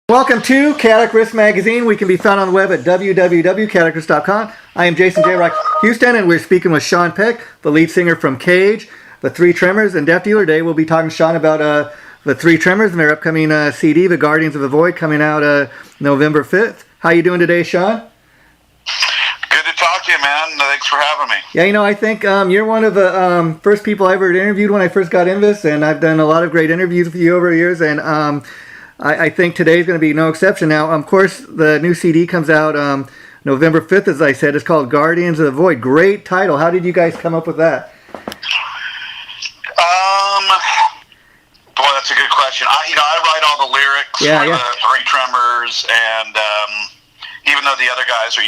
Welcome to Chaotic Riffs Magazine. We can be found on the web at www.chaoticriffs.com. I am Jason J. Rock Houston, and we're speaking with Sean Peck, the lead singer from Cage, the Three Tremors, and Deaf Dealer Day. We'll be talking to Sean about the Three Tremors and their upcoming CD, The Guardians of the Void, coming out November 5th. How you doing today, Sean? Good to talk to you, man. Thanks for having me. Yeah, you know, I think you're one of the first people I ever interviewed when I first got in this, and I've done a lot of great interviews with you over the years, and I think today's going to be no exception. Now, of course, the new CD comes out November 5th, as I said. It's called Guardians of the Void. Great title. How did you guys come up with that? Boy, that's a good question. I write all the lyrics for the Three Tremors, and even though the other guys are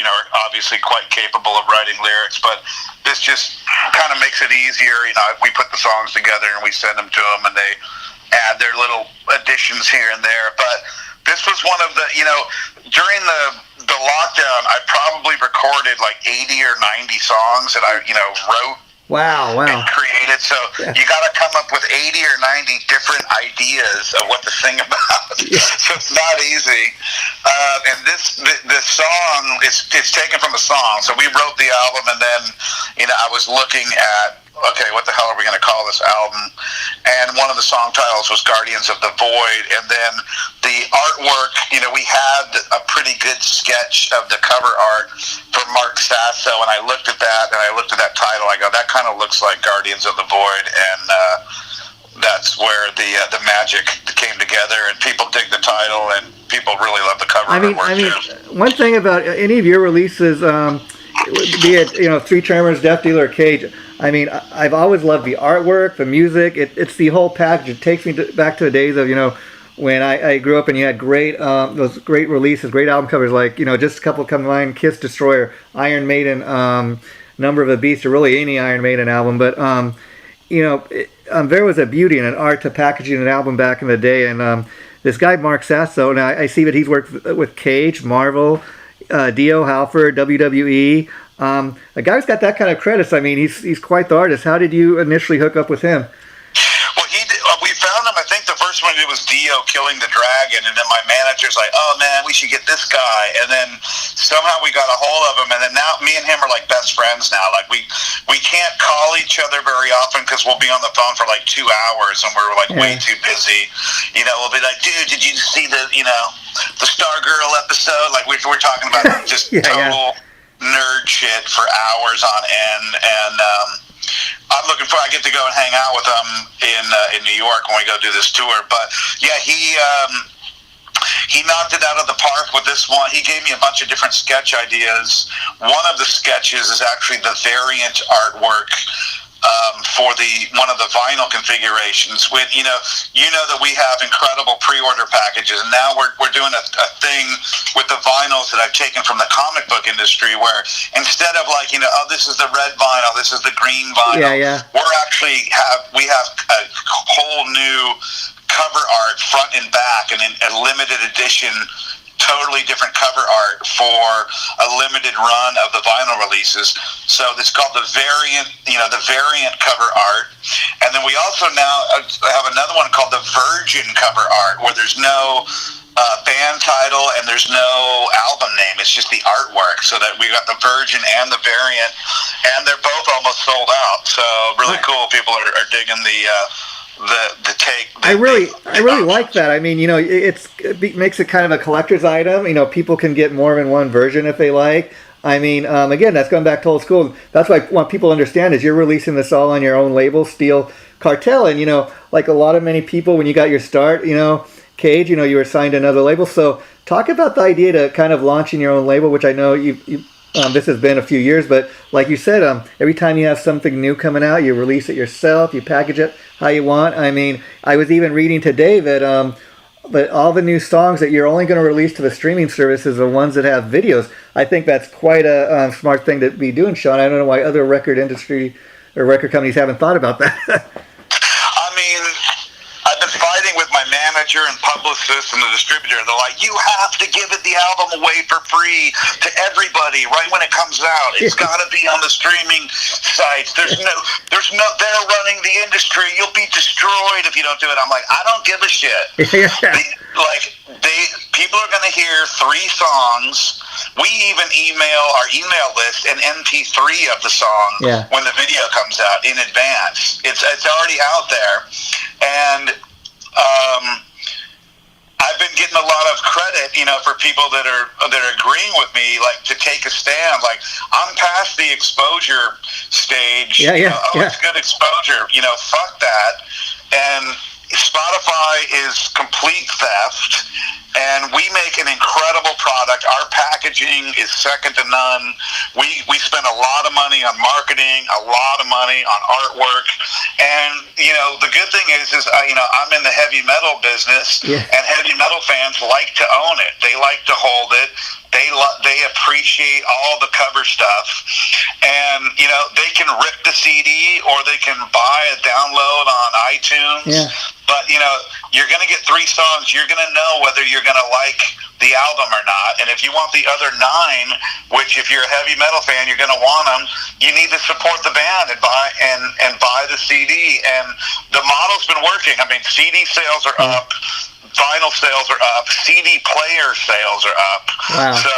obviously quite capable of writing lyrics, but this just kind of makes it easier. We put the songs together and we send them to them, and they add their little additions here and there. But this was one of the, during the lockdown, I probably recorded like 80 or 90 songs that I, wrote. Wow. And created. So you got to come up with 80 or 90 different ideas of what to sing about. So it's not easy. And this song, it's taken from a song. So we wrote the album, and then, I was looking at, okay, what the hell are we going to call this album? And one of the song titles was Guardians of the Void. And then the artwork, we had a pretty good sketch of the cover art for Mark Sasso. And I looked at that, and I looked at that title. I go, that kind of looks like Guardians of the Void. And that's where the magic came together. And people dig the title, and people really love the cover artwork too. One thing about any of your releases, be it Three Tremors, Deaf Dealer, or Cage, I've always loved the artwork, the music. It's the whole package. It takes me back to the days of when I grew up, and you had great those great releases, great album covers, like just a couple come to mind: Kiss Destroyer, Iron Maiden, Number of a Beast, or really any Iron Maiden album. But there was a beauty and an art to packaging an album back in the day. And this guy Mark Sasso, and I see that he's worked with Cage, Marvel, Dio, Halford, WWE. A guy who's got that kind of credits. He's quite the artist. How did you initially hook up with him? Well, we found him. I think the first one we did was Dio killing the dragon, and then my manager's like, "Oh man, we should get this guy." And then somehow we got a hold of him, and then now me and him are like best friends now. Like we can't call each other very often because we'll be on the phone for like 2 hours, and we're like way too busy. We'll be like, "Dude, did you see the Stargirl episode?" Like we're talking about just total nerd shit for hours on end, and I'm looking for. I get to go and hang out with him in New York when we go do this tour. But yeah, he knocked it out of the park with this one. He gave me a bunch of different sketch ideas. One of the sketches is actually the variant artwork for one of the vinyl configurations. With that we have incredible pre-order packages, and now we're doing a thing with the vinyls that I've taken from the comic book industry, where instead of like this is the red vinyl, this is the green vinyl, we're actually we have a whole new cover art front and back, and in a limited edition, totally different cover art for a limited run of the vinyl releases. So it's called the variant, the variant cover art. And then we also now have another one called the Virgin cover art, where there's no band title and there's no album name. It's just the artwork. So that we got the Virgin and the variant, and they're both almost sold out. So really cool. People are digging the take. I really like that. It makes it kind of a collector's item. People can get more than one version if they like. Again, that's going back to old school. That's what I want people to understand is you're releasing this all on your own label, Steel Cartel. And, like a lot of many people, when you got your start, Cage, you were signed to another label. So talk about the idea to kind of launching your own label, which I know you this has been a few years, but like you said, every time you have something new coming out, you release it yourself, you package it how you want. I was even reading today that all the new songs that you're only going to release to the streaming services are ones that have videos. I think that's quite a smart thing to be doing, Sean. I don't know why other record industry or record companies haven't thought about that. I've been fighting with my manager and publicist and the distributor. They're like, you have to give the album away for free to everybody right when it comes out. It's got to be on the streaming sites. There's no, they're running the industry. You'll be destroyed if you don't do it. I'm like, I don't give a shit. People to hear 3 songs. We even email our email list an MP3 of the song when the video comes out in advance. It's already out there, and I've been getting a lot of credit, for people that are agreeing with me, like, to take a stand. Like, I'm past the exposure stage. It's good exposure. Fuck that. And Spotify is complete theft, and we make an incredible product. Our packaging is second to none. We spend a lot of money on marketing, a lot of money on artwork, and the good thing is I'm in the heavy metal business, and heavy metal fans like to own it. They like to hold it. They appreciate all the cover stuff, and they can rip the CD or they can buy a download on iTunes. Yeah. But you're going to get 3 songs. You're going to know whether you're going to like the album or not. And if you want the other 9, which if you're a heavy metal fan, you're going to want them, you need to support the band and buy the CD. And the model's been working. I mean, CD sales are up. Vinyl sales are up. CD player sales are up. Wow. So,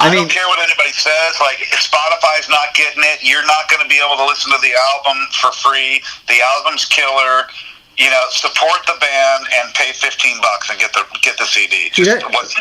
I don't care what anybody says. Like, if Spotify's not getting it, you're not going to be able to listen to the album for free. The album's killer. Support the band and pay $15 and get the CD. What's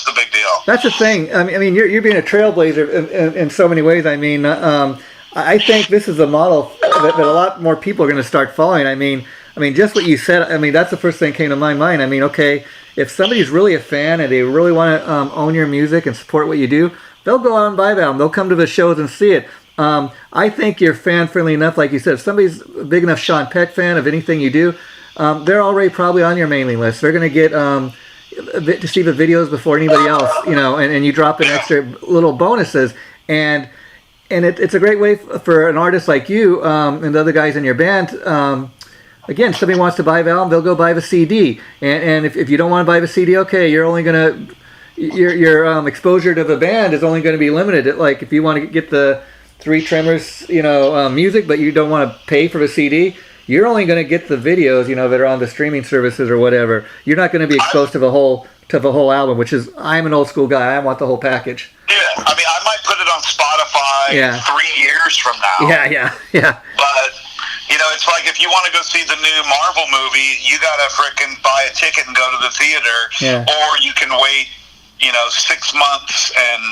the big deal? That's the thing. I mean, you're being a trailblazer in so many ways. I mean, I think this is a model that a lot more people are going to start following. I mean, just what you said. I mean, that's the first thing that came to my mind. I mean, okay, if somebody's really a fan and they really want to own your music and support what you do, they'll go out and buy the album. They'll come to the shows and see it. I think you're fan-friendly enough, like you said. If somebody's a big enough Sean Peck fan of anything you do, they're already probably on your mailing list. They're going to get to see the videos before anybody else, and you drop in extra little bonuses. And it's a great way for an artist like you and the other guys in your band. Again, somebody wants to buy the album, they'll go buy the CD. And if you don't want to buy the CD, okay, you're only going to... Your exposure to the band is only going to be limited. Like, if you want to get the Three Tremors, music, but you don't want to pay for the CD, you're only going to get the videos, that are on the streaming services or whatever. You're not going to be exposed to the whole album, which is, I'm an old school guy. I want the whole package. Yeah, I mean, I might put it on Spotify 3 years from now. Yeah. But, it's like if you want to go see the new Marvel movie, you got to frickin' buy a ticket and go to the theater, or you can wait 6 months and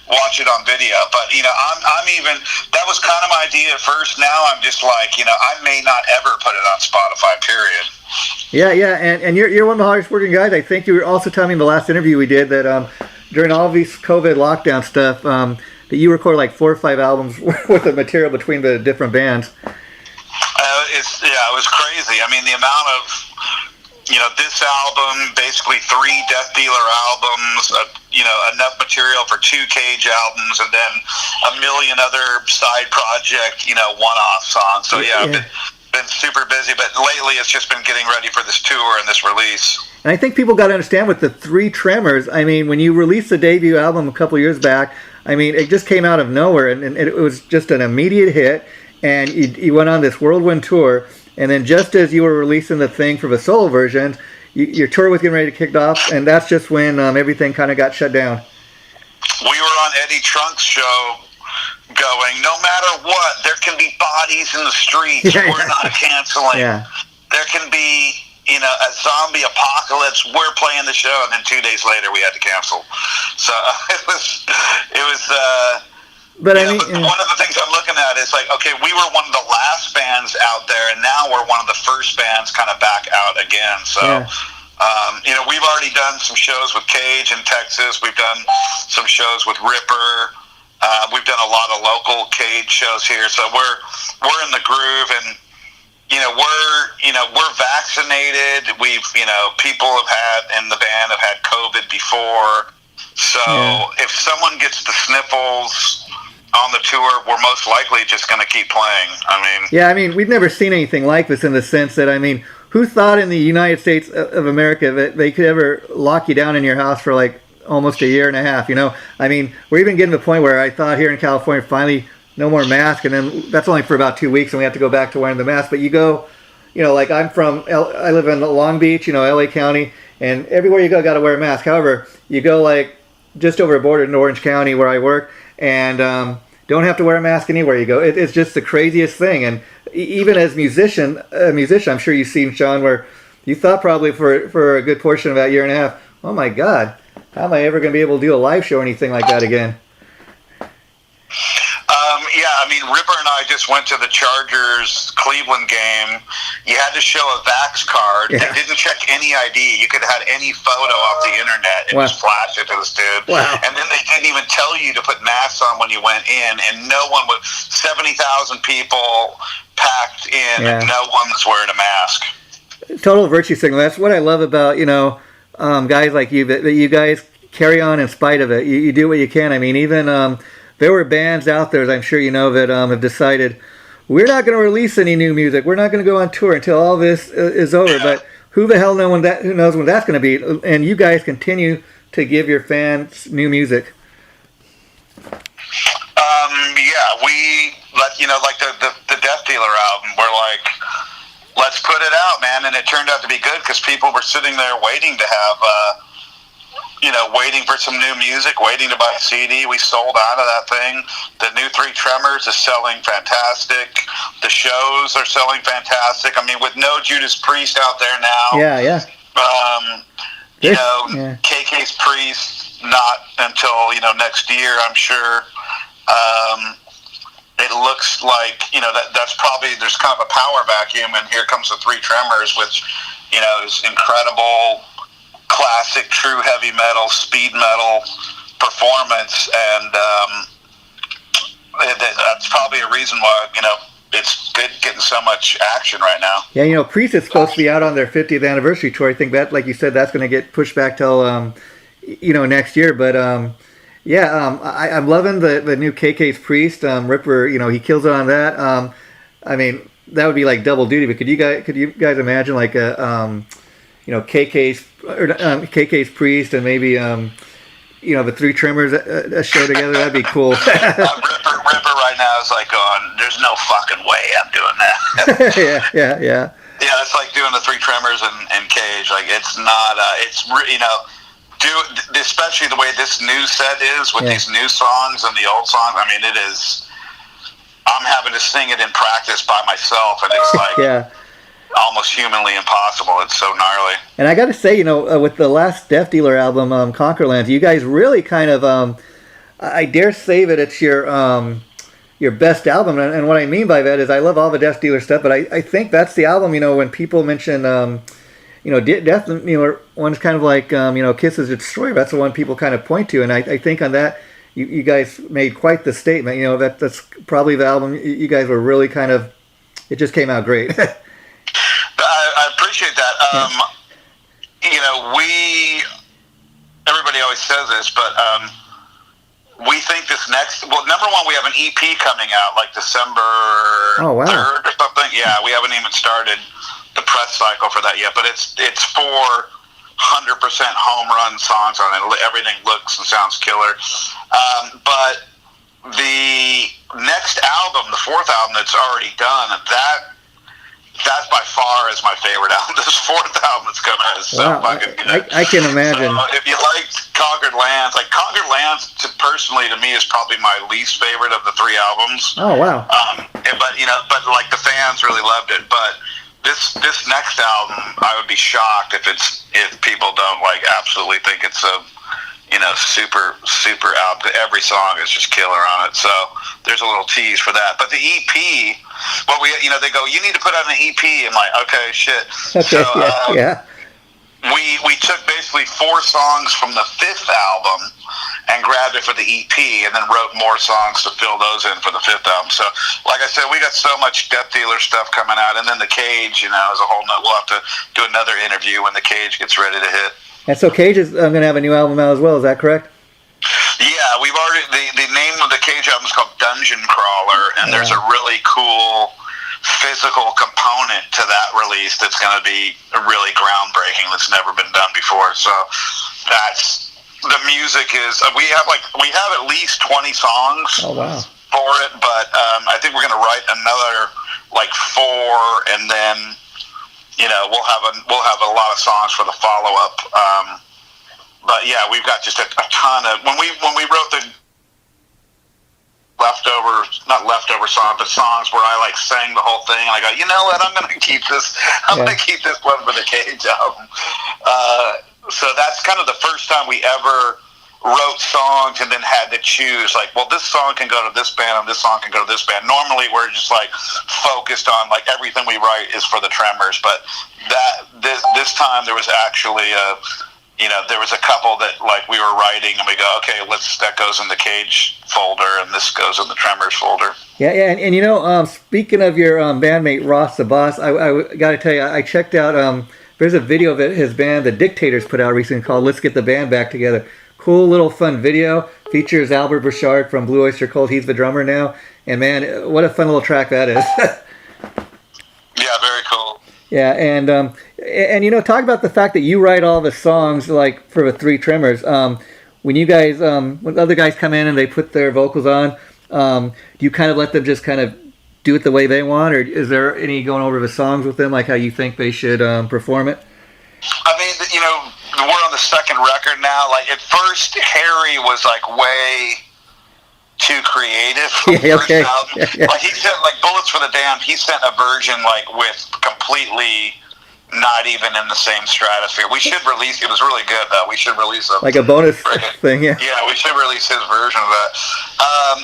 watch it on video. But I'm even, that was kind of my idea at first. Now I'm just like, I may not ever put it on Spotify, period. Yeah, and you're one of the hardest working guys. I think you were also telling me in the last interview we did that during all these COVID lockdown stuff, that you recorded like 4 or 5 albums worth of material between the different bands. It was crazy. I mean, the amount of, this album, basically 3 Death Dealer albums, enough material for 2 Cage albums, and then a million other side project, one-off songs. So I've been super busy, but lately it's just been getting ready for this tour and this release. And I think people got to understand with the Three Tremors, I mean, when you released the debut album a couple years back, I mean, it just came out of nowhere, and it was just an immediate hit, and you went on this whirlwind tour. And then just as you were releasing the thing for the solo versions, your tour was getting ready to kick off, and that's just when everything kind of got shut down. We were on Eddie Trunk's show going, no matter what, there can be bodies in the streets. We're not canceling. There can be, a zombie apocalypse. We're playing the show. And then 2 days later, we had to cancel. So it was But one of the things I'm looking at is like, okay, we were one of the last bands out there, and now we're one of the first bands kind of back out again. So, we've already done some shows with Cage in Texas. We've done some shows with Ripper. We've done a lot of local Cage shows here. So we're in the groove, and we're vaccinated. We've people have had in the band have had COVID before. So if someone gets the sniffles on the tour, we're most likely just going to keep playing. I mean, we've never seen anything like this in the sense that, who thought in the United States of America that they could ever lock you down in your house for like almost a year and a half, we're even getting to the point where I thought here in California, finally, no more mask, and then that's only for about 2 weeks, and we have to go back to wearing the mask. But you go, like I live in Long Beach, LA County, and everywhere you go, got to wear a mask. However, you go like just over a border in Orange County where I work, and don't have to wear a mask anywhere you go. It's just the craziest thing. And even as a musician, I'm sure you've seen, Sean, where you thought probably for a good portion of that year and a half, oh my God, how am I ever going to be able to do a live show or anything like that again? Yeah, I mean, Ripper and I just went to the Chargers Cleveland game. You had to show a Vax card. Yeah. They didn't check any ID. You could have had any photo off the internet and Wow. just flash it to this dude. Wow. And then they didn't even tell you to put masks on when you went in, and no one would. 70,000 people packed in, Yeah. and no one was wearing a mask. Total virtue signal. That's what I love about, guys like you, that you guys carry on in spite of it. You do what you can. I mean, even there were bands out there, as I'm sure you know, that have decided, we're not going to release any new music. We're not going to go on tour until all this is over. Yeah. But who the hell who knows when that's going to be? And you guys continue to give your fans new music. Yeah, like the Death Dealer album, we're like, let's put it out, man. And it turned out to be good because people were sitting there waiting to have, waiting for some new music, waiting to buy a CD. We sold out of that thing. The new Three Tremors is selling fantastic. The shows are selling fantastic. I mean, with no Judas Priest out there now. Yeah. KK's Priest, not until, next year, I'm sure. It looks like, that's probably, there's kind of a power vacuum, and here comes the Three Tremors, which, is incredible, classic, true heavy metal, speed metal performance, and that's probably a reason why, it's getting so much action right now. Yeah, Priest is supposed to be out on their 50th anniversary tour. I think that, like you said, that's going to get pushed back till, next year. But, I'm loving the new KK's Priest. Ripper, he kills it on that. I mean, that would be like double duty. But could you guys imagine like a, KK's Priest and maybe, the Three Tremors a show together? That'd be cool. Ripper right now is like going, there's no fucking way I'm doing that. Yeah. Yeah, it's like doing the Three Tremors and Cage. Like, it's not, especially the way this new set is with these new songs and the old songs. I mean, it is, I'm having to sing it in practice by myself, and it's like almost humanly impossible. It's so gnarly. And I got to say, with the last Death Dealer album, Conquerlands, you guys really kind of, I dare say that it's your best album. And what I mean by that is I love all the Death Dealer stuff, but I think that's the album, when people mention, Death Dealer, one's kind of like, Kiss is a Destroyer. That's the one people kind of point to. And I think on that, you guys made quite the statement. That's probably the album you guys were really kind of, it just came out great. I appreciate that. Everybody always says this, but we think this next, number one, we have an EP coming out like December 3rd or something. Yeah, we haven't even started the press cycle for that yet, but it's 400% home run songs on it. Everything looks and sounds killer. But the next album, the fourth album that's already done, that by far is my favorite album. This fourth album that's coming out is so fucking good. I can imagine. So if you liked Conquered Lands, personally to me is probably my least favorite of the three albums. Oh wow. But like the fans really loved it. But this next album, I would be shocked if people don't absolutely think it's a super album. Every song is just killer on it. So there's a little tease for that. But the EP, they go, you need to put out an EP. I'm like, okay, shit. Okay, so yeah. We took basically 4 songs from the 5th album and grabbed it for the EP, and then wrote more songs to fill those in for the 5th album. So, like I said, we got so much Death Dealer stuff coming out, and then the Cage, is a whole nother. We'll have to do another interview when the Cage gets ready to hit. And so Cage is going to have a new album out as well. Is that correct? Yeah, we've already. The name of the Cage album is called Dungeon Crawler, and there's a really cool physical component to that release that's going to be really groundbreaking. That's never been done before. So that's the music is. We have at least 20 songs. Oh wow. For it, but I think we're going to write another 4, and then we'll have a lot of songs for the follow up. But yeah, we've got just a ton of when we wrote the not leftover songs, but songs where I like sang the whole thing. And I go, you know what? I'm going to keep this. I'm going to keep this one for the Cage album. So that's kind of the first time we ever wrote songs and then had to choose. Like, well, this song can go to this band and this song can go to this band. Normally, we're just like focused on like everything we write is for the Tremors, but this time there was actually there was a couple that like we were writing and we go, okay, that goes in the Cage folder and this goes in the Tremors folder. Yeah, and speaking of your bandmate Ross the Boss, I got to tell you, I checked out. There's a video of his band, The Dictators, put out recently called "Let's Get the Band Back Together." Cool little fun video. Features Albert Burchard from Blue Oyster Cult. He's the drummer now, and man, what a fun little track that is. Yeah, very cool. Yeah, and talk about the fact that you write all the songs like for the Three Tremors. When you guys, when other guys come in and they put their vocals on, do you kind of let them just kind of do it the way they want, or is there any going over the songs with them, like how you think they should perform it? I mean, we're on the second record now. Like at first, Harry was like way too creative. Yeah, okay. Yeah. Like he sent like Bullets for the Damned. He sent a version like with completely not even in the same stratosphere. We should release. It was really good though. We should release like a bonus thing. Yeah. Yeah, we should release his version of that.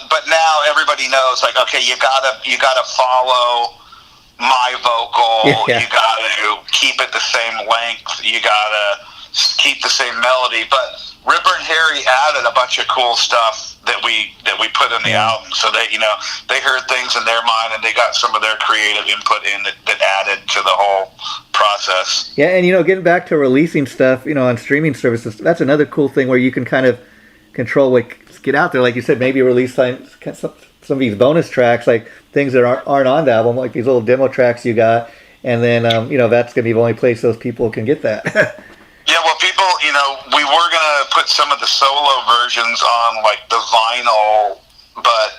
But now everybody knows. Like, okay, you gotta follow my vocal. Yeah. You gotta keep it the same length. You gotta keep the same melody. But Ripper and Harry added a bunch of cool stuff that we put in the album. So they heard things in their mind and they got some of their creative input in that added to the whole process. Yeah, and getting back to releasing stuff, on streaming services, that's another cool thing where you can kind of control what get out there. Like you said, maybe release some of these bonus tracks, like things that aren't on the album, like these little demo tracks you got, and then that's going to be the only place those people can get that. Yeah, well, people, we were going to put some of the solo versions on, like, the vinyl, but,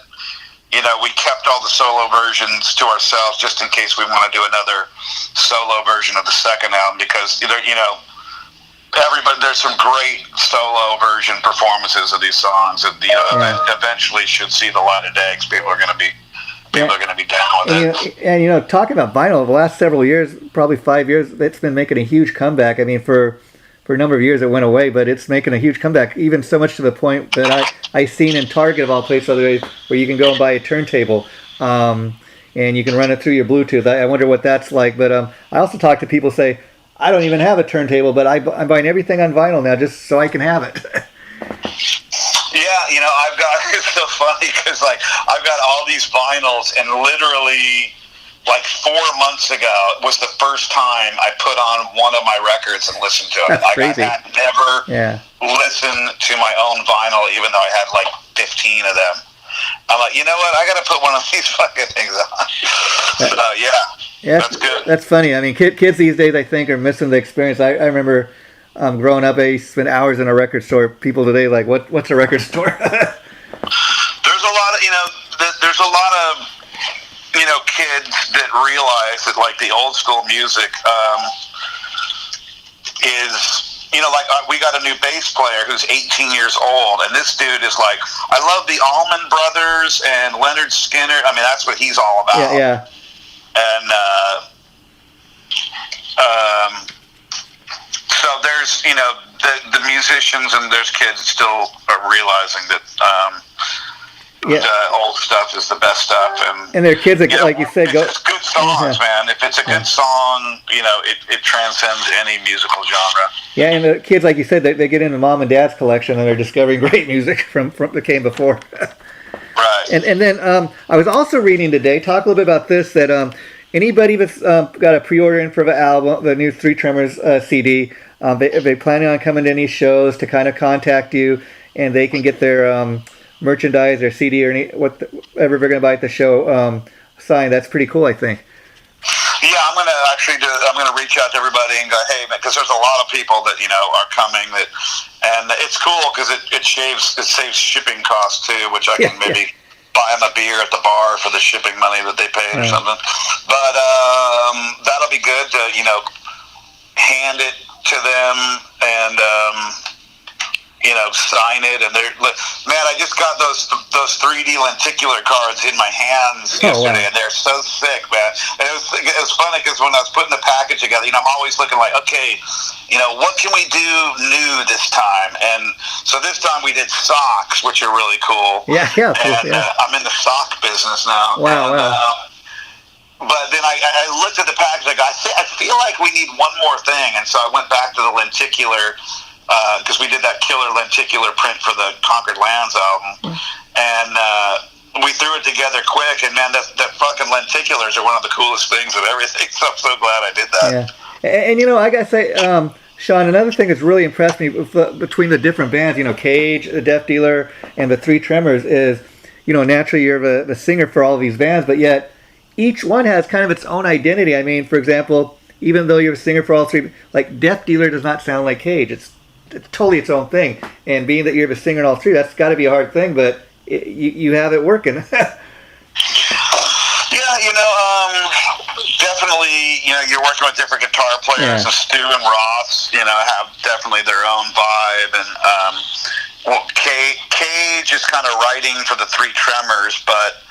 we kept all the solo versions to ourselves just in case we want to do another solo version of the second album, because, there's some great solo version performances of these songs that, eventually should see the light of day, because people are going to be down with it. And talking about vinyl, the last several years, probably 5 years, it's been making a huge comeback. I mean, for a number of years it went away, but it's making a huge comeback, even so much to the point that I seen in Target of all places other days where you can go and buy a turntable and you can run it through your Bluetooth. I wonder what that's like. But I also talk to people who say, I don't even have a turntable, but I'm buying everything on vinyl now just so I can have it. Yeah, I've got, it's so funny because like I've got all these vinyls and literally like 4 months ago was the first time I put on one of my records and listened to it. That's crazy. I had never listened to my own vinyl, even though I had like 15 of them. I'm like, you know what? I got to put one of these fucking things on. So, yeah, that's good. That's funny. I mean, kids these days, I think, are missing the experience. I remember growing up, I spent hours in a record store. People today like, what's a record store? There's a lot of, there's a lot of, kids that realize that like the old school music is, like we got a new bass player who's 18 years old, and this dude is like, I love the Allman Brothers and Leonard Skinner. I mean, that's what he's all about. Yeah. And so there's, the musicians and there's kids still are realizing that old stuff is the best stuff, and their kids, like you said, it's just good songs, man. If it's a good song, it transcends any musical genre. Yeah, and the kids, like you said, they get into mom and dad's collection, and they're discovering great music from that came before. Right. And then I was also reading today. Talk a little bit about this. That anybody that's got a pre-order in for the album, the new Three Tremors CD, they planning on coming to any shows to kind of contact you, and they can get their merchandise or CD or whatever they're going to buy at the show signed. That's pretty cool, I think. Yeah, I'm gonna reach out to everybody and go, hey, man, because there's a lot of people that are coming and it's cool because it saves shipping costs too, which I can maybe buy them a beer at the bar for the shipping money that they paid or something. But that'll be good. to, hand it to them and, sign it. And man, I just got those 3D lenticular cards in my hands yesterday, and they're so sick, man. And it was funny because when I was putting the package together, I'm always looking like, okay, what can we do new this time? And so this time we did socks, which are really cool. Yeah. And I'm in the sock business now. Wow. But then I looked at the package. I feel like we need one more thing, and so I went back to the lenticular. Because we did that killer lenticular print for the Conquered Lands album, and we threw it together quick. And man, that fucking lenticulars are one of the coolest things of everything. So I'm so glad I did that. Yeah, and I gotta say, Sean, another thing that's really impressed me between the different bands, Cage, the Deaf Dealer, and the Three Tremors is, naturally you're the singer for all of these bands, but yet each one has kind of its own identity. I mean, for example, even though you're a singer for all three, like Deaf Dealer does not sound like Cage. It's totally its own thing, and being that you're the singer in all three, that's got to be a hard thing, but you have it working. Definitely, you're working with different guitar players, and Stu and Ross, have definitely their own vibe, and Cage is kind of writing for the Three Tremors, but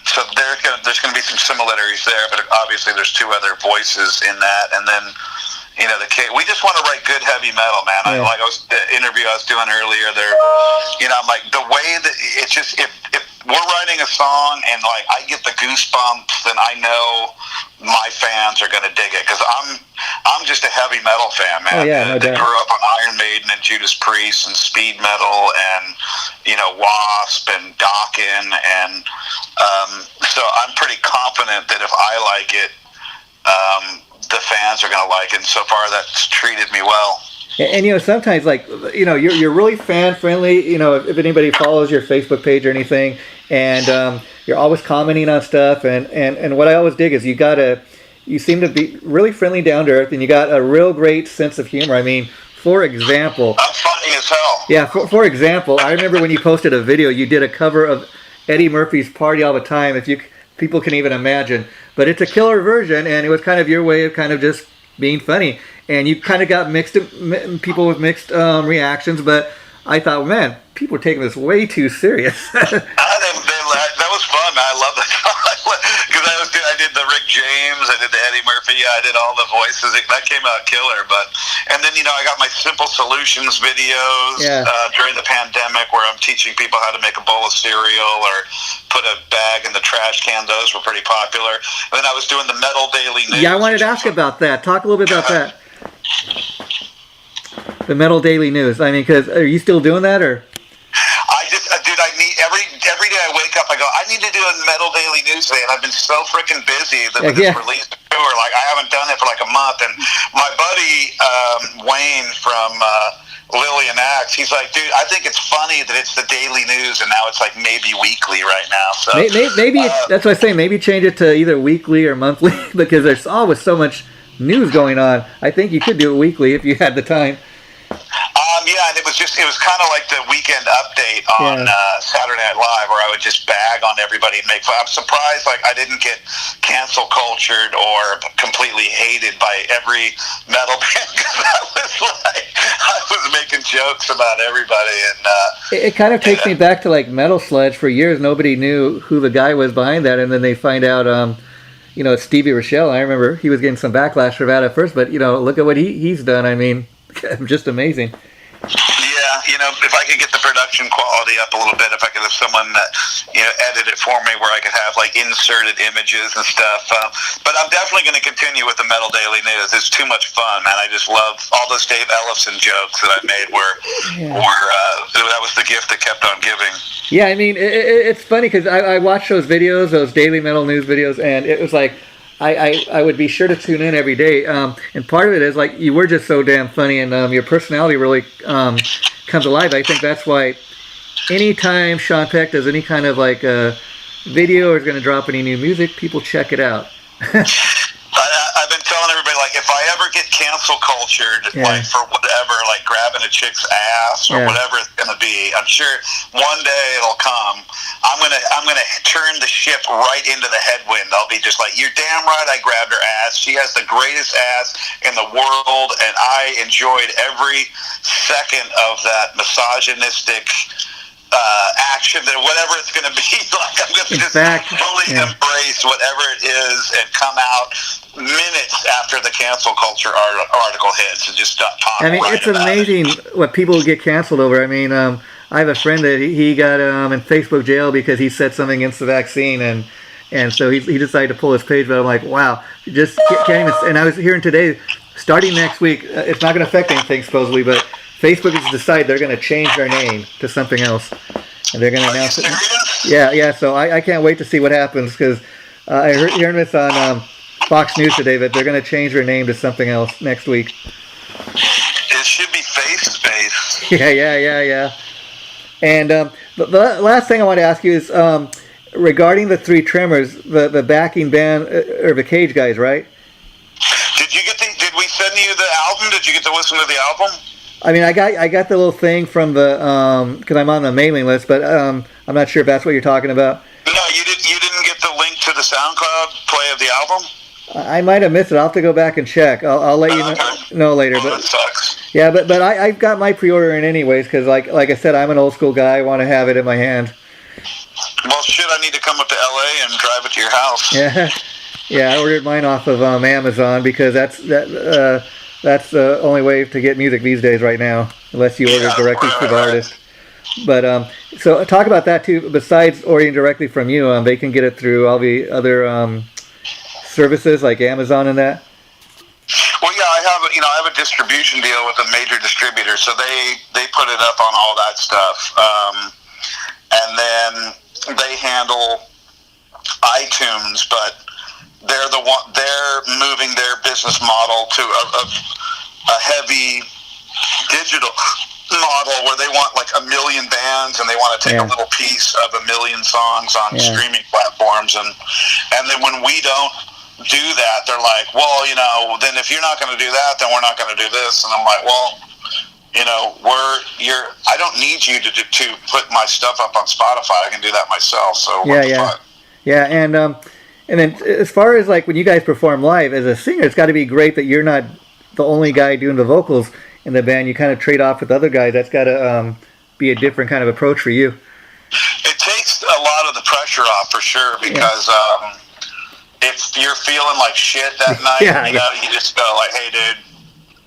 so there's going to be some similarities there, but obviously there's two other voices in that, and then we just want to write good heavy metal, man. The interview I was doing earlier there, I'm like, the way that it's just, if we're writing a song and like I get the goosebumps, then I know my fans are going to dig it, because I'm just a heavy metal fan, man. No doubt. That grew up on Iron Maiden and Judas Priest and speed metal and Wasp and Dokken, and so I'm pretty confident that if I like it, the fans are going to like it, and so far that's treated me well. And sometimes, like, you're really fan friendly, if anybody follows your Facebook page or anything, and you're always commenting on stuff, and what I always dig is you seem to be really friendly, down to earth, and you got a real great sense of humor. I mean, for example, I'm funny as hell. Yeah, for example, I remember when you posted a video, you did a cover of Eddie Murphy's Party All the Time, people can even imagine. But it's a killer version, and it was kind of your way of kind of just being funny. And you kind of got people with mixed reactions, but I thought, man, people are taking this way too serious. That was fun, man. I love that song. Because I did the Rick James, I did the Eddie Murphy, I did all the voices. That came out killer. And then, I got my Simple Solutions videos during the pandemic where I'm teaching people how to make a bowl of cereal or put a bag in the trash can. Those were pretty popular. And then I was doing the Metal Daily News. Yeah, I wanted to ask about that. Talk a little bit about that. The Metal Daily News. I mean, because are you still doing that, or? I need every day I wake up, I go, I need to do a Metal Daily News today, and I've been so freaking busy that with this release tour, like I haven't done it for like a month. And my buddy Wayne from Lillian Axe, he's like, dude, I think it's funny that it's the daily news, and now it's like maybe weekly right now. So maybe that's what I say. Maybe change it to either weekly or monthly, because there's always so much news going on. I think you could do it weekly if you had the time. And it was kind of like the weekend update on Saturday Night Live, where I would just bag on everybody and make fun. I'm surprised like I didn't get cancel cultured or completely hated by every metal band, because I was making jokes about everybody. And it kind of takes me back to like Metal Sludge. For years nobody knew who the guy was behind that, and then they find out it's Stevie Rochelle. I remember he was getting some backlash for that at first, but look at what he's done. I mean, just amazing. Yeah, if I could get the production quality up a little bit, if I could have someone that, edit it for me where I could have like inserted images and stuff. But I'm definitely going to continue with the Metal Daily News. It's too much fun, man. I just love all those Dave Ellefson jokes that I made that was the gift that kept on giving. Yeah, I mean, it's funny because I watched those videos, those Daily Metal News videos, and it was like, I would be sure to tune in every day, and part of it is like you were just so damn funny, and your personality really comes alive. I think that's why anytime Sean Peck does any kind of like video or is going to drop any new music, people check it out. I I've been telling everybody, like, if I ever get cancel cultured, like, for whatever, like grabbing a chick's ass or whatever it's gonna be, I'm sure one day it'll come. I'm gonna turn the ship right into the headwind. I'll be just like, you're damn right I grabbed her ass. She has the greatest ass in the world, and I enjoyed every second of that misogynistic action, that whatever it's going to be. Like, I'm going to just fully embrace whatever it is and come out minutes after the cancel culture article hits and just stop talking. I mean, right, it's amazing what people get canceled over. I mean, I have a friend that he got in Facebook jail because he said something against the vaccine, and so he decided to pull his page. But I'm like, wow, just can't even. And I was hearing today, starting next week, it's not going to affect anything supposedly, but Facebook has decided they're going to change their name to something else, and they're going to announce it. Yeah. So I can't wait to see what happens, because I heard this on Fox News today that they're going to change their name to something else next week. It should be Face. Yeah. And the last thing I want to ask you is regarding the Three Tremors, the backing band, or the Cage guys, right? Did we send you the album? Did you get to listen to the album? I mean, I got the little thing from the because I'm on the mailing list, but I'm not sure if that's what you're talking about. No, you didn't get the link to the SoundCloud play of the album? I might have missed it. I'll have to go back and check. I'll let you know later. That sucks. Yeah, but I've got my pre-order in anyways, because like I said, I'm an old school guy. I want to have it in my hand. Well, shit, I need to come up to LA and drive it to your house. Yeah, I ordered mine off of Amazon, because that's the only way to get music these days right now, unless you order directly from the artist. But so talk about that too. Besides ordering directly from you, they can get it through all the other services like Amazon and that. Well, yeah, I have a distribution deal with a major distributor, so they put it up on all that stuff, and then they handle iTunes, but they're moving their business model to a heavy digital model where they want like 1 million bands, and they want to take a little piece of 1 million songs on streaming platforms, and then when we don't do that, they're like, well, then if you're not going to do that, then we're not going to do this. And I'm like, well, I don't need you to put my stuff up on Spotify. I can do that myself. So yeah, and then as far as like when you guys perform live as a singer, it's got to be great that you're not the only guy doing the vocals in the band. You kind of trade off with other guys. That's got to be a different kind of approach for you. It takes a lot of the pressure off for sure, because if you're feeling like shit that night, you just go like, hey, dude,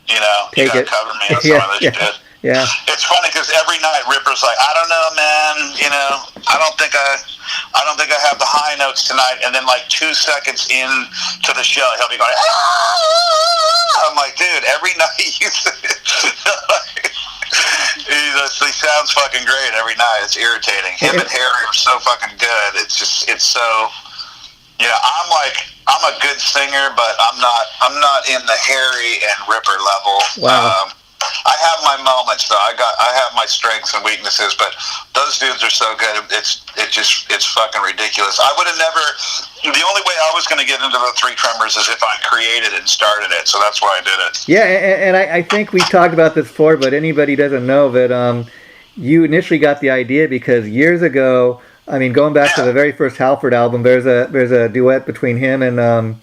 you gotta cover me on some of this shit. Yeah. It's funny because every night Ripper's like, I don't know, man. I don't think I have the high notes tonight. And then like 2 seconds into the show, he'll be going, ah! I'm like, dude, every night you say it. He sounds fucking great every night. It's irritating. Him and Harry are so fucking good. It's so. I'm a good singer, but I'm not in the Harry and Ripper level. Wow. I have my moments though. I have my strengths and weaknesses, but those dudes are so good. It's fucking ridiculous. I would have never. The only way I was going to get into the Three Tremors is if I created it and started it. So that's why I did it. Yeah, and I think we talked about this before, but anybody doesn't know that you initially got the idea because years ago. I mean, going back to the very first Halford album, there's a duet between him and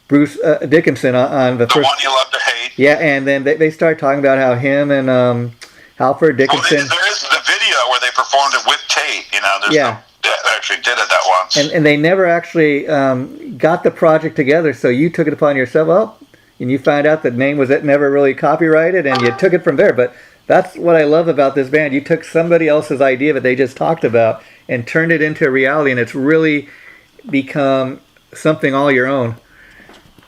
Bruce Dickinson on the first. The One You Love to Hate. Yeah, and then they start talking about how him and Halford Dickinson. There is the video where they performed it with Tate. They actually did it that once. And they never actually got the project together. So you took it upon yourself, and you found out the name was never really copyrighted, and you took it from there. But that's what I love about this band. You took somebody else's idea that they just talked about and turned it into reality, and it's really become something all your own.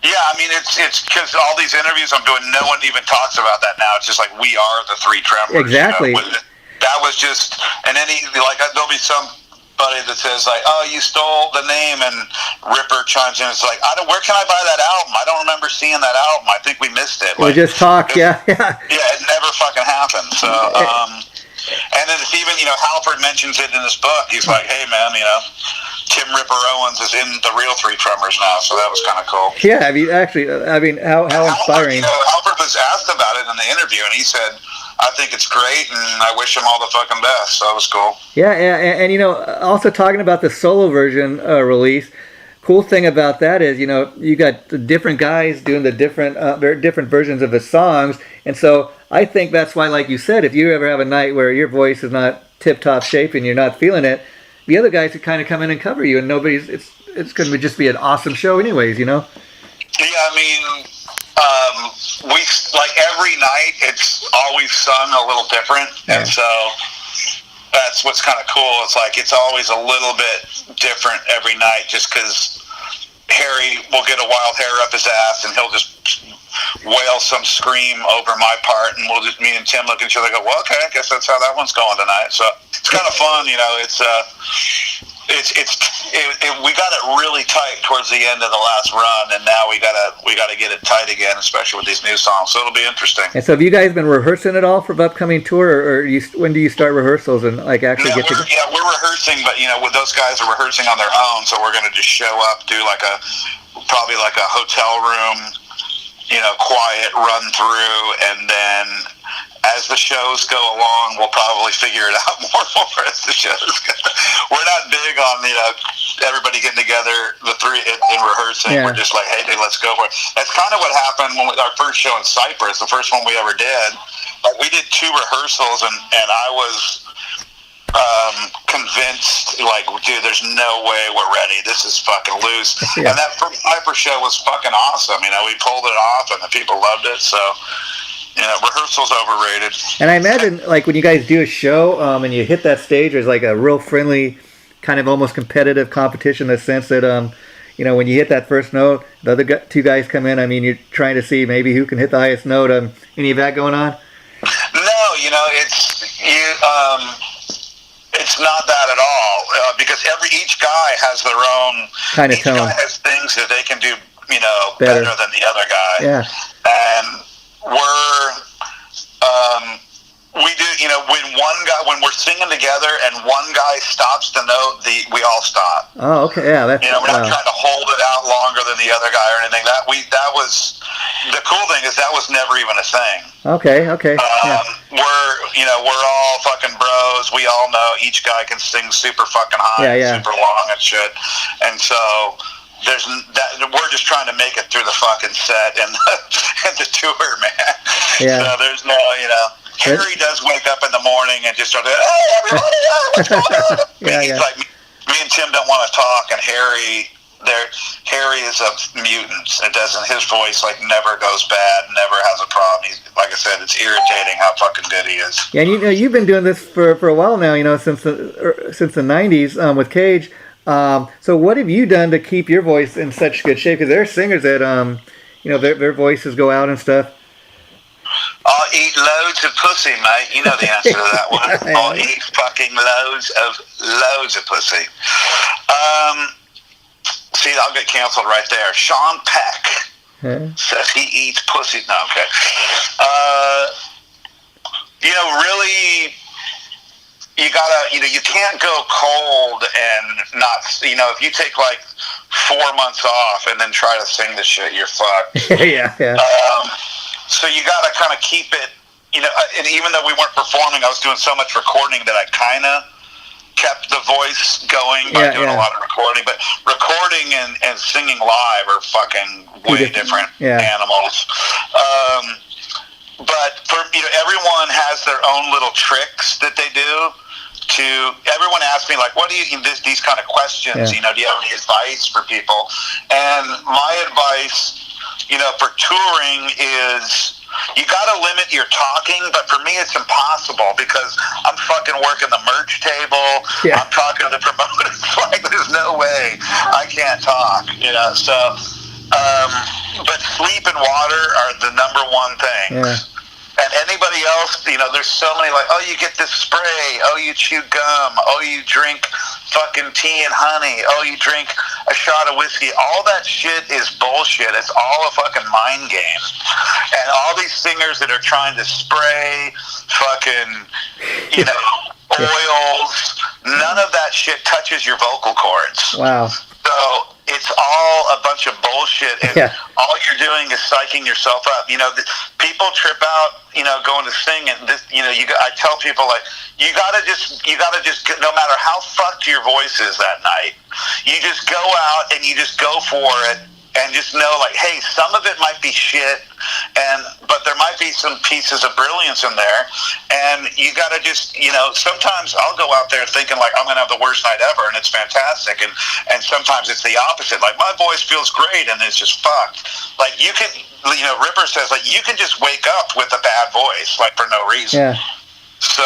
Yeah, I mean, it's because all these interviews I'm doing, no one even talks about that now. It's just like, we are the Three Tremors. Exactly. That was just, and then there'll be somebody that says like, oh, you stole the name, and Ripper chimes in. It's like, where can I buy that album? I don't remember seeing that album. I think we missed it. We just talked, yeah. Yeah, it never fucking happened. So, and then it's even, Halford mentions it in his book. He's like, hey, man, Tim Ripper Owens is in the real Three Tremors now, so that was kind of cool. Yeah, I mean, actually, I mean, how inspiring. Albert was asked about it in the interview, and he said, I think it's great, and I wish him all the fucking best, so that was cool. Yeah, and you know, also talking about the solo version release, cool thing about that is, you know, you got the different guys doing the different versions of the songs, and so I think that's why, like you said, if you ever have a night where your voice is not tip-top shape and you're not feeling it, the other guys could kind of come in and cover you, and it's going to just be an awesome show anyways, you know? Yeah, I mean, we, like, every night, it's always sung a little different, and so that's what's kind of cool. It's like, it's always a little bit different every night, just because Harry will get a wild hair up his ass, and he'll just wail some scream over my part, and we'll just, me and Tim look at each other and go, well, okay, I guess that's how that one's going tonight. So it's kind of fun, you know. We got it really tight towards the end of the last run, and now we gotta get it tight again, especially with these new songs. So it'll be interesting. And so, have you guys been rehearsing at all for the upcoming tour, or when do you start rehearsals and like actually get to? Yeah, we're rehearsing, but you know, with those guys are rehearsing on their own, so we're gonna just show up, do probably like a hotel room, you know, quiet run through, and then as the shows go along, we'll probably figure it out more as the shows go. We're not big on, you know, everybody getting together, the three in rehearsing. Yeah. We're just like, hey, dude, let's go for it. That's kind of what happened when our first show in Cyprus, the first one we ever did. Like, we did 2 rehearsals, and I was convinced, like, dude, there's no way we're ready. This is fucking loose. Yeah. And that first Cyprus show was fucking awesome. You know, we pulled it off, and the people loved it. So, you know, rehearsal's overrated. And I imagine, like, when you guys do a show and you hit that stage, there's like a real friendly, kind of almost competitive competition in the sense that, you know, when you hit that first note, the other 2 guys come in. I mean, you're trying to see maybe who can hit the highest note. Any of that going on? No, you know, it's not that at all, because each guy has their own kind of tone. Each guy has things that they can do, you know, better than the other guy. Yeah. And we do, you know, when we're singing together and one guy stops the note, we all stop. Oh, okay, yeah. That's, you know, we're not trying to hold it out longer than the other guy or anything. That was the cool thing is that was never even a thing. Okay. Yeah. We're all fucking bros. We all know each guy can sing super fucking high, and super long and shit, and so. We're just trying to make it through the fucking set and the tour, man. Yeah. So there's no, you know, Harry does wake up in the morning and just start, hey, everybody, what's going on? He's like, me and Tim don't want to talk, and Harry is a mutant. His voice like never goes bad, never has a problem. Like I said, it's irritating how fucking good he is. Yeah, and you know, you've been doing this for a while now, you know, since the 90s with Cage. So what have you done to keep your voice in such good shape? Because there are singers that, you know, their voices go out and stuff. I'll eat loads of pussy, mate. You know the answer to that one. I'll eat fucking loads of pussy. See, I'll get canceled right there. Sean Peck says he eats pussy. No, okay. You know, really... you can't go cold and not, you know, if you take like 4 months off and then try to sing this shit, you're fucked. Yeah. So you got to kind of keep it, you know, and even though we weren't performing, I was doing so much recording that I kind of kept the voice going by doing a lot of recording. But recording and singing live are fucking way different animals. But for, you know, everyone has their own little tricks that they do. Everyone asks me, like, what do you, these kind of questions, you know, do you have any advice for people? And my advice, you know, for touring is you got to limit your talking, but for me it's impossible because I'm fucking working the merch table. Yeah. I'm talking to the promoters. Like, there's no way I can't talk, you know, so, but sleep and water are the number one thing. Yeah. And anybody else, you know, there's so many like, oh, you get this spray, oh, you chew gum, oh, you drink fucking tea and honey, oh, you drink a shot of whiskey. All that shit is bullshit. It's all a fucking mind game. And all these singers that are trying to spray fucking, you know, oils, none of that shit touches your vocal cords. Wow. So it's all a bunch of bullshit, and all you're doing is psyching yourself up. You know, people trip out, you know, going to sing, and this, you know, I tell people, like, you gotta just, no matter how fucked your voice is that night, you just go out and you just go for it. And just know, like, hey, some of it might be shit, but there might be some pieces of brilliance in there. And you got to just, you know, sometimes I'll go out there thinking, like, I'm going to have the worst night ever, and it's fantastic. And sometimes it's the opposite. Like, my voice feels great, and it's just fucked. Like, you can, you know, Ripper says, like, you can just wake up with a bad voice, like, for no reason. Yeah. So,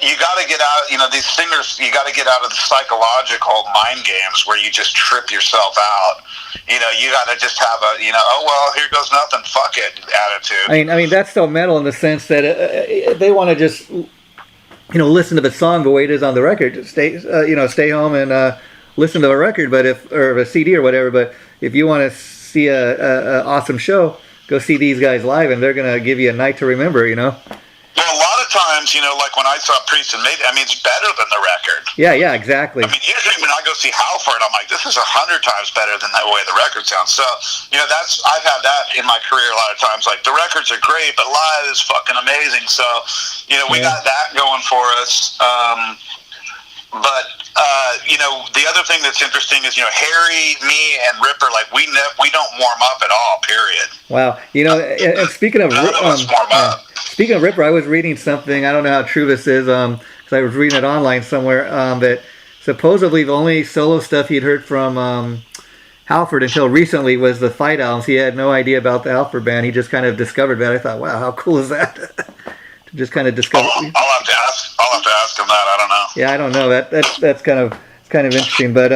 you got to get out, you know, these singers, you got to get out of the psychological mind games where you just trip yourself out. You know, you got to just have a, you know, oh, well, here goes nothing, fuck it attitude. I mean, that's so metal in the sense that they want to just, you know, listen to the song the way it is on the record. Just stay home and listen to a record, or a CD or whatever. But if you want to see a awesome show, go see these guys live, and they're going to give you a night to remember, you know. Well, a lot of times, you know, like when I saw Priest and Maiden, I mean, it's better than the record. Yeah, exactly. I mean, usually when I go see Halford, I'm like, this is 100 times better than the way the record sounds. So, you know, I've had that in my career a lot of times. Like, the records are great, but live is fucking amazing. So, you know, we got that going for us. You know, the other thing that's interesting is, you know, Harry, me, and Ripper, like, we don't warm up at all, period. Wow. You know, and speaking of Speaking of Ripper, I was reading something, I don't know how true this is, because I was reading it online somewhere, that supposedly the only solo stuff he'd heard from Halford until recently was the Fight albums. He had no idea about the Halford band. He just kind of discovered that. I thought, wow, how cool is that? To just kind of discover. I'll have to ask him that. I don't know. Yeah, I don't know. That's kind of interesting, but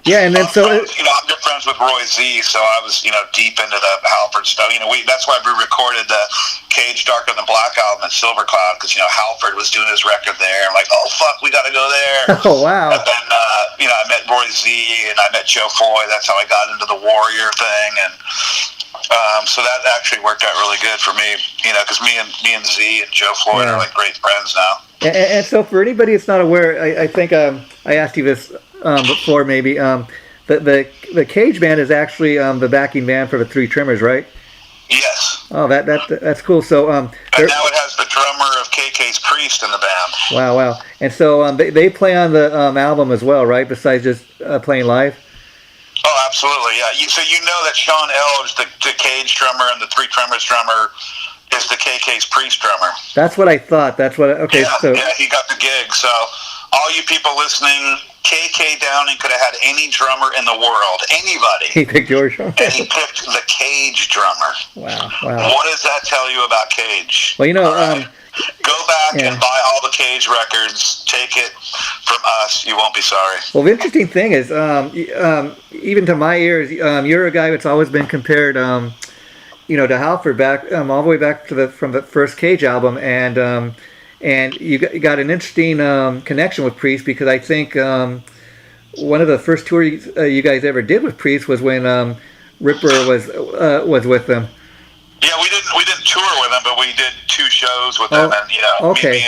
yeah, and then so you know, I'm good friends with Roy Z, so I was, you know, deep into the Halford stuff. You know, that's why we recorded the Cage Darker Than Black album at Silver Cloud, because, you know, Halford was doing his record there. I'm like, oh fuck, we got to go there. Oh wow. And then you know, I met Roy Z and I met Joe Foy. That's how I got into the Warrior thing, and so that actually worked out really good for me. You know, because me and Z and Joe Floyd are like great friends now. And so for anybody that's not aware, I think I asked you this before, maybe. The Cage band is actually the backing band for the Three Tremors, right? Yes. Oh, that's cool. So and now it has the drummer of KK's Priest in the band. Wow. And so they play on the album as well, right? Besides just playing live. Oh, absolutely, yeah. So you know that Sean Elge, the Cage drummer, and the Three Tremors drummer, is the KK's Priest drummer. That's what I thought. Okay. Yeah, he got the gig. So all you people listening, KK Downing could have had any drummer in the world, anybody. He picked yours. And he picked the Cage drummer. Wow. What does that tell you about Cage? Well, you know, go back and buy all the Cage records. Take it from us. You won't be sorry. Well, the interesting thing is, even to my ears, you're a guy that's always been compared, you know, to Halford back all the way back to from the first Cage album, and you got an interesting connection with Priest, because I think one of the first tours you guys ever did with Priest was when Ripper was with them. Yeah, we didn't tour with them, but we did 2 shows with them, and, you know, me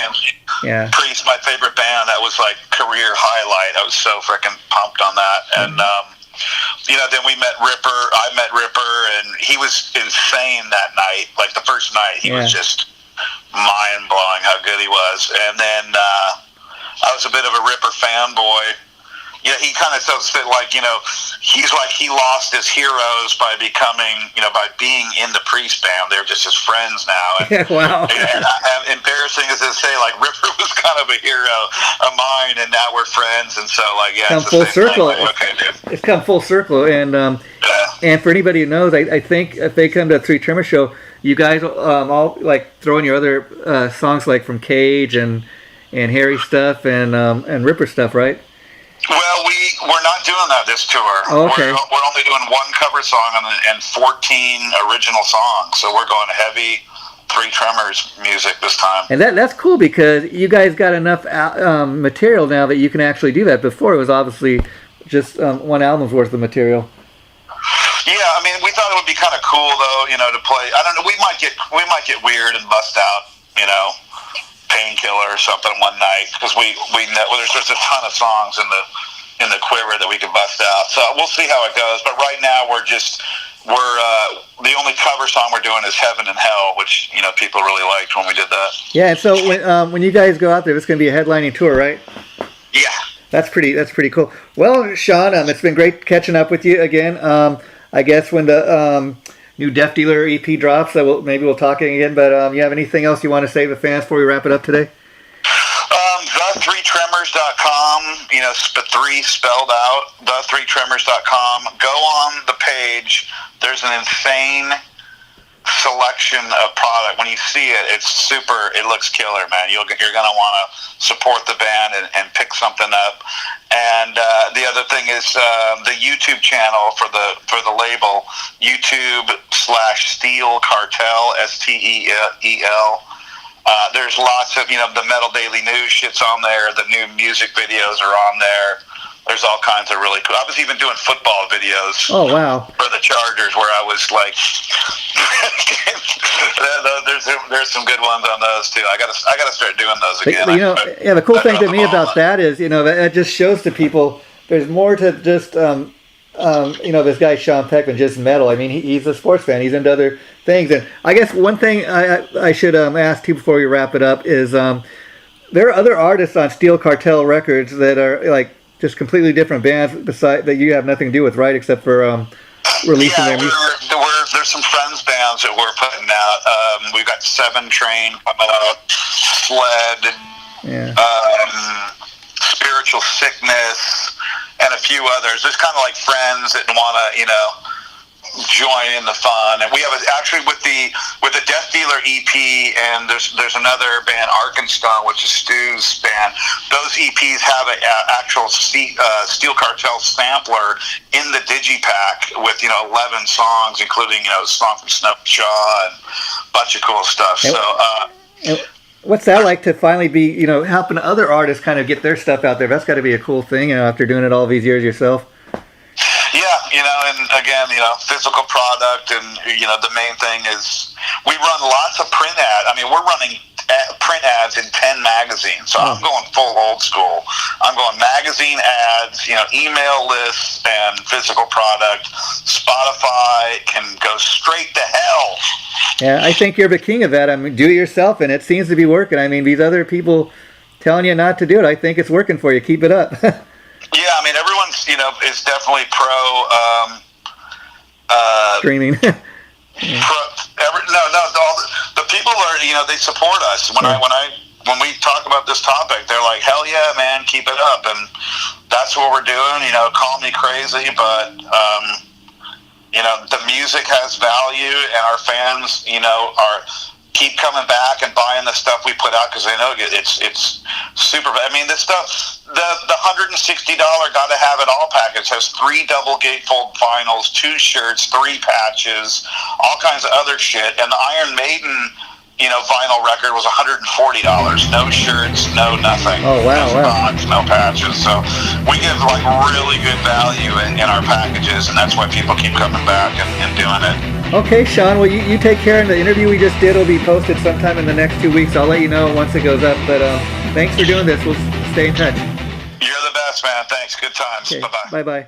and Priest, my favorite band, that was like career highlight. I was so freaking pumped on that, and you know, then we met Ripper. I met Ripper, and he was insane that night. Like the first night, he was just mind blowing how good he was. And then I was a bit of a Ripper fanboy. You know, he kind of says that, like, you know, he's like, he lost his heroes by becoming, you know, by being in the Priest band. They're just his friends now. And, wow. And embarrassing as to say, like, Ripper was kind of a hero of mine, and now we're friends. And so, like, yeah, come full circle. It's come full circle. And and for anybody who knows, I think if they come to a Three Tremors show, you guys all like throw in your other songs, like from Cage and Harry stuff and Ripper stuff, right? Well, we're not doing that this tour. Oh, okay. We're only doing 1 cover song and 14 original songs. So we're going heavy Three Tremors music this time. And that's cool, because you guys got enough material now that you can actually do that. Before, it was obviously just 1 album's worth of material. Yeah, I mean, we thought it would be kind of cool, though, you know, to play. I don't know. We might get weird and bust out, you know, Painkiller or something one night, because we know there's a ton of songs in the quiver that we could bust out. So we'll see how it goes. But right now we're the only cover song we're doing is Heaven and Hell, which people really liked when we did that. Yeah, and so when you guys go out there, it's going to be a headlining tour, right? Yeah. That's pretty cool. Well, Sean, it's been great catching up with you again. I guess when the new Deaf Dealer EP drops, maybe we'll talk again. But you have anything else you want to say to the fans before we wrap it up today? The3tremors.com, the 3 spelled out, the3tremors.com. Go on the page. There's an insane selection of product. When you see it, it looks killer, man. You're going to want to support the band and pick something up. And the other thing is the YouTube channel for the label, YouTube/Steel Cartel, STEEL. There's lots of, the Metal Daily News shit's on there. The new music videos are on there. There's all kinds of really cool. I was even doing football videos. Oh, wow. For the Chargers, where I was like, there's some good ones on those too. I gotta start doing those again. The cool thing to me about that is, that just shows to people there's more to just, this guy Sean Peck than just metal. I mean, he's a sports fan. He's into other things. And I guess one thing I should ask you before we wrap it up is there are other artists on Steel Cartel Records that are like just completely different bands that you have nothing to do with, right? Except for releasing their music. There's some friends bands that we're putting out. We've got 7 Train coming out, Sled, Spiritual Sickness, and a few others. There's kind of like friends that want to, join in the fun. And we have actually with the Death Dealer EP, and there's another band, Arkansas, which is Stu's band. Those EPs have an actual Steel Cartel sampler in the digipack with 11 songs, including a song from Snow Shaw and a bunch of cool stuff. What's that like to finally be helping other artists kind of get their stuff out there? That's got to be a cool thing, after doing it all these years yourself. Yeah, and again, physical product, and the main thing is we run lots of print ads. I mean, we're running print ads in 10 magazines, so I'm going full old school. I'm going magazine ads, email lists, and physical product. Spotify can go straight to hell. Yeah, I think you're the king of that. I mean, do it yourself, and it seems to be working. I mean, these other people telling you not to do it, I think it's working for you. Keep it up. Yeah, I mean, everyone's, is definitely pro streaming. The people are, they support us. When we talk about this topic, they're like, hell yeah, man, keep it up. And that's what we're doing. Call me crazy, but the music has value, and our fans, keep coming back and buying the stuff we put out, because they know it's super. I mean, this stuff, the $160 gotta have it all package has 3 double gatefold vinyls, 2 shirts, 3 patches, all kinds of other shit. And the Iron Maiden, vinyl record was $140. No shirts, no nothing. Oh wow! No songs, no patches. So we give like really good value in our packages, and that's why people keep coming back and doing it. Okay, Sean, well, you take care, and the interview we just did will be posted sometime in the next 2 weeks. I'll let you know once it goes up, but thanks for doing this. We'll stay in touch. You're the best, man. Thanks. Good times. Okay. Bye-bye. Bye-bye.